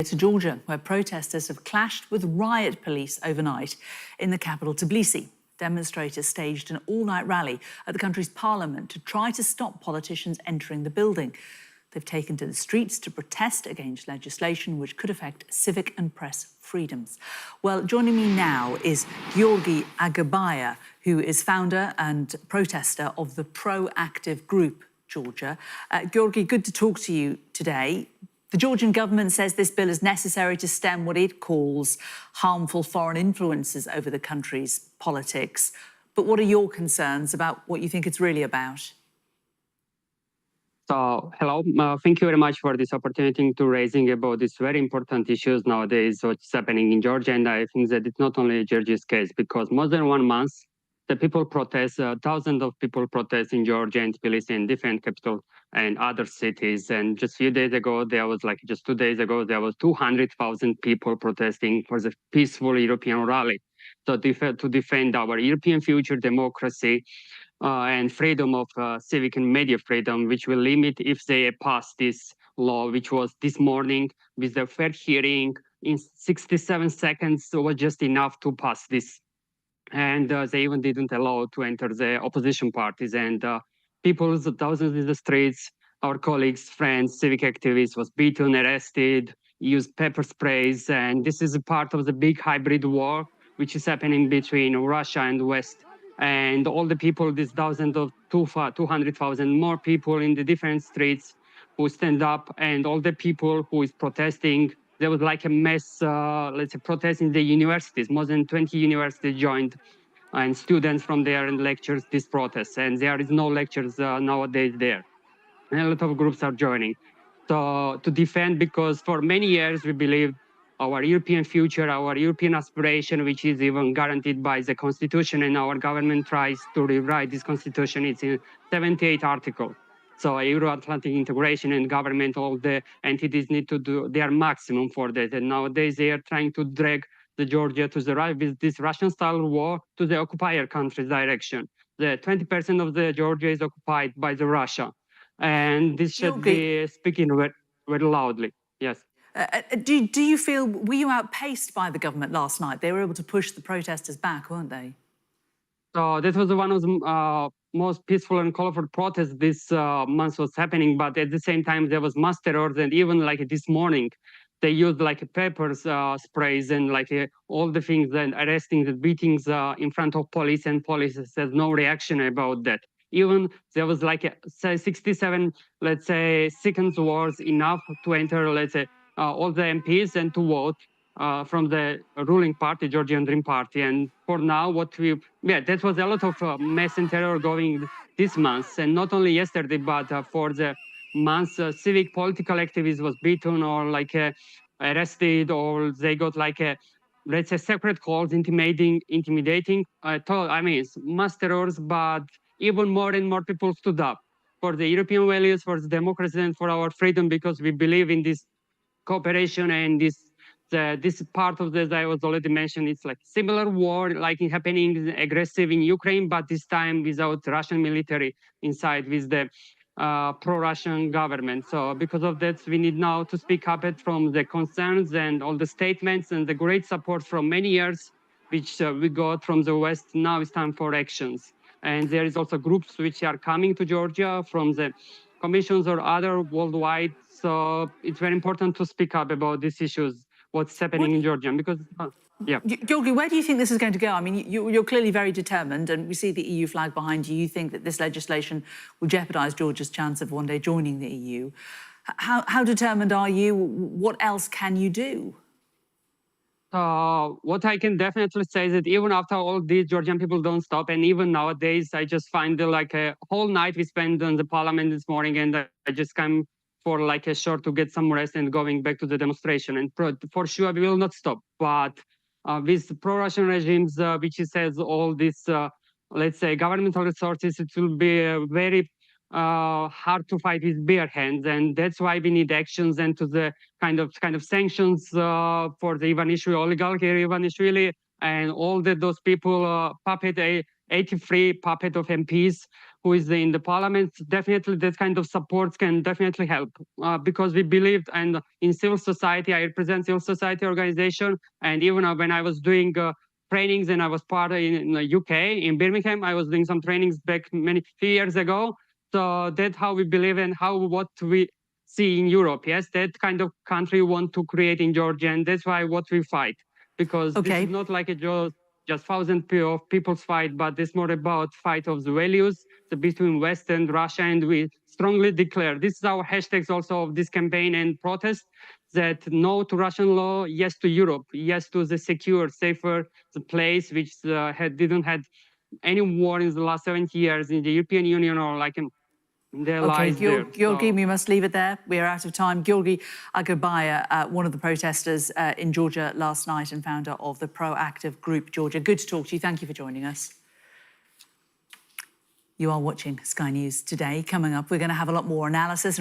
To Georgia, where protesters have clashed with riot police overnight in the capital Tbilisi. Demonstrators staged an all-night rally at the country's parliament to try to stop politicians entering the building. They've taken to the streets to protest against legislation which could affect civic and press freedoms. Well, joining me now is Giorgi Agirbaia, who is founder and protester of the Proactive Group Georgia. Giorgi, good to talk to you today. The Georgian government says this bill is necessary to stem what it calls harmful foreign influences over the country's politics. But what are your concerns about what you think it's really about? So, hello, thank you very much for this opportunity to raising about these very important issues nowadays, what's happening in Georgia. And I think that it's not only Georgia's case, because more than 1 month, the people protest, thousands of people protest in Georgia and Tbilisi and different capitals and other cities. And just a few days ago, there was just 2 days ago, there was 200,000 people protesting for the peaceful European rally. So to defend our European future, democracy, and freedom of civic and media freedom, which will limit if they pass this law, which was this morning with the fair hearing in 67 seconds was just enough to pass this. And they even didn't allow to enter the opposition parties. And people, thousands in the streets, our colleagues, friends, civic activists was beaten, arrested, used pepper sprays. And this is a part of the big hybrid war, which is happening between Russia and West. And all the people, these thousands of 200,000 more people in the different streets who stand up, and all the people who is protesting. There was like a mass, let's say, protest in the universities. More than 20 universities joined, and students from there and lectures this protest. And there is no lectures nowadays there. And a lot of groups are joining. So to defend, because for many years we believe our European future, our European aspiration, which is even guaranteed by the Constitution, and our government tries to rewrite this Constitution. It's in 78 articles. So Euro-Atlantic integration and government, all the entities need to do their maximum for that. And nowadays they are trying to drag the Georgia to the right with this Russian-style war to the occupier country's direction. The 20% of the Georgia is occupied by the Russia. And this should be speaking very, very loudly. Yes. Do you feel, were you outpaced by the government last night? They were able to push the protesters back, weren't they? So that was one of the most peaceful and colorful protests this month was happening. But at the same time, there was mass terror. And even this morning, they used pepper sprays and all the things, and arresting the beatings in front of police, and police says no reaction about that. Even there was 67, let's say, seconds was enough to enter, let's say, all the MPs and to vote from the ruling party, Georgian Dream Party. And for now, that was a lot of mass and terror going this month. And not only yesterday, but for the month, civic political activists was beaten or arrested, or they got let's say, separate calls intimidating. I mean, it's mass terrors, but even more and more people stood up for the European values, for the democracy, and for our freedom, because we believe in this cooperation. And this part of this I was already mentioned. It's similar war happening aggressive in Ukraine, but this time without Russian military inside, with the pro-Russian government. So because of that, we need now to speak up from the concerns and all the statements and the great support from many years, which we got from the West. Now it's time for actions. And there is also groups which are coming to Georgia from the commissions or other worldwide. So it's very important to speak up about these issues, what's happening in Georgia, because, yeah. Giorgi, where do you think this is going to go? I mean, you're clearly very determined, and we see the EU flag behind you. You think that this legislation will jeopardise Georgia's chance of one day joining the EU. How determined are you? What else can you do? What I can definitely say is that even after all these, Georgian people don't stop. And even nowadays, I just find a whole night we spent in the parliament this morning, and I just came for a short to get some rest and going back to the demonstration. And for sure, we will not stop. But with pro-Russian regimes, which says all this, let's say, governmental resources, it will be very hard to fight with bare hands. And that's why we need actions and to the kind of sanctions for the Ivanishvili oligarchy, Ivanishvili, and all those people, 83 puppet of MPs who is in the parliament, definitely that kind of support can definitely help because we believed and in civil society. I represent civil society organization, and even when I was doing trainings and I was part in the UK, in Birmingham, I was doing some trainings back few years ago. So that's how we believe and what we see in Europe. Yes, that kind of country we want to create in Georgia, and that's why what we fight, because this is not like a just thousands of people's fight, but it's more about fight of the values between West and Russia. And we strongly declare, this is our hashtags also of this campaign and protest, that no to Russian law, yes to Europe, yes to the secure, safer place which didn't had any war in the last 70 years in the European Union or like in their lives there. Giorgi, we must leave it there. We are out of time. Giorgi Agirbaia, one of the protesters in Georgia last night and founder of the proactive group Georgia. Good to talk to you. Thank you for joining us. You are watching Sky News Today. Coming up, we're going to have a lot more analysis.